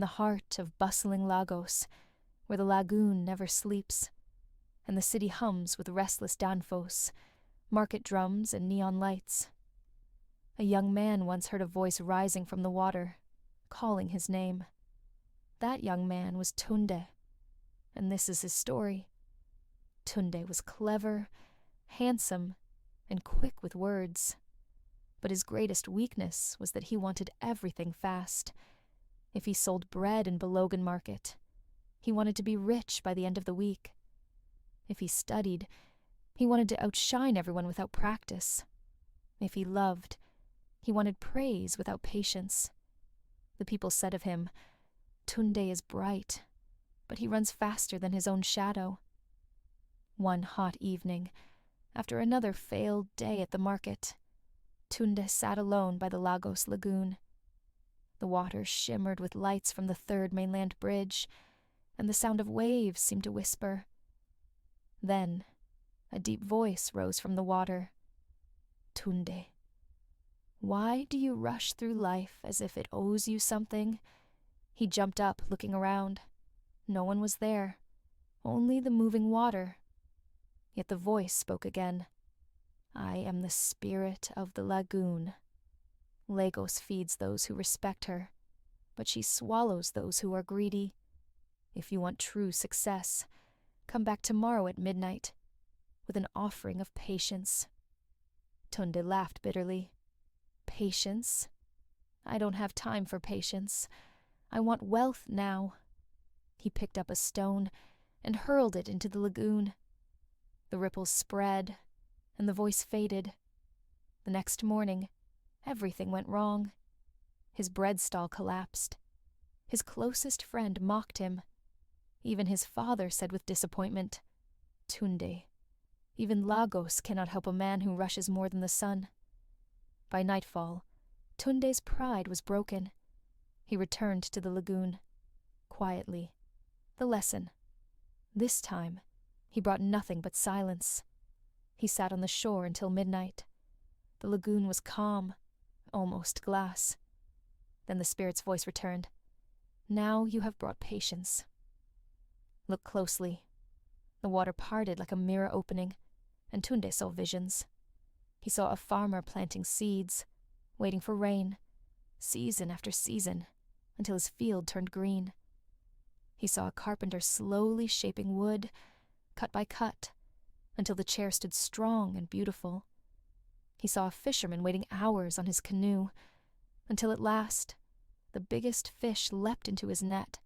the heart of bustling Lagos, where the lagoon never sleeps, and the city hums with restless danfos, market drums, and neon lights. A young man once heard a voice rising from the water, calling his name. That young man was Tunde, and this is his story. Tunde was clever, handsome, and quick with words. But his greatest weakness was that he wanted everything fast. If he sold bread in Balogan Market, he wanted to be rich by the end of the week. If he studied, he wanted to outshine everyone without practice. If he loved, he wanted praise without patience. The people said of him, "Tunde is bright, but he runs faster than his own shadow." One hot evening, after another failed day at the market, Tunde sat alone by the Lagos lagoon. The water shimmered with lights from the third mainland bridge, and the sound of waves seemed to whisper. Then, a deep voice rose from the water. "Tunde, why do you rush through life as if it owes you something?" He jumped up, looking around. No one was there, only the moving water. Yet the voice spoke again. "I am the spirit of the lagoon. Lagos feeds those who respect her, but she swallows those who are greedy. If you want true success, come back tomorrow at midnight with an offering of patience." Tunde laughed bitterly. "Patience? I don't have time for patience. I want wealth now." He picked up a stone and hurled it into the lagoon. The ripples spread, and the voice faded. The next morning, everything went wrong. His bread stall collapsed. His closest friend mocked him. Even his father said with disappointment, "Tunde, even Lagos cannot help a man who rushes more than the sun." By nightfall, Tunde's pride was broken. He returned to the lagoon. Quietly. The lesson. This time, he brought nothing but silence. He sat on the shore until midnight. The lagoon was calm, almost glass. Then the spirit's voice returned. "Now you have brought patience. Look closely." The water parted like a mirror opening, and Tunde saw visions. He saw a farmer planting seeds, waiting for rain, season after season, until his field turned green. He saw a carpenter slowly shaping wood, cut by cut, until the chair stood strong and beautiful. He saw a fisherman waiting hours on his canoe, until at last the biggest fish leapt into his net.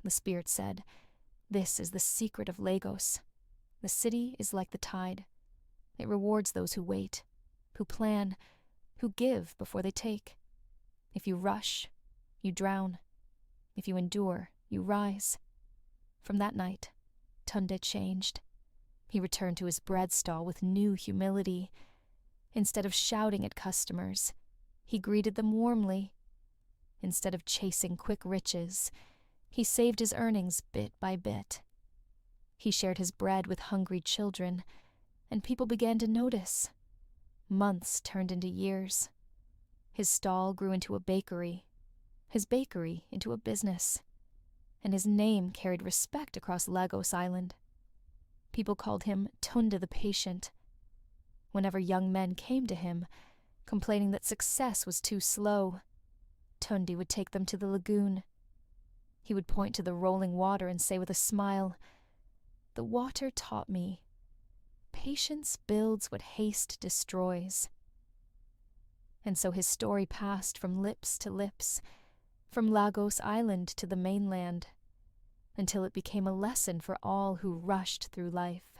The spirit said, "This is the secret of Lagos. The city is like the tide. It rewards those who wait, who plan, who give before they take. If you rush, you drown. If you endure, you rise." From that night, Tunde changed. He returned to his bread stall with new humility. Instead of shouting at customers, he greeted them warmly. Instead of chasing quick riches, he saved his earnings bit by bit. He shared his bread with hungry children, and people began to notice. Months turned into years. His stall grew into a bakery, his bakery into a business, and his name carried respect across Lagos Island. People called him Tunde the Patient. Whenever young men came to him, complaining that success was too slow, Tunde would take them to the lagoon. He would point to the rolling water and say with a smile, "The water taught me. Patience builds what haste destroys." And so his story passed from lips to lips, from Lagos Island to the mainland, until it became a lesson for all who rushed through life.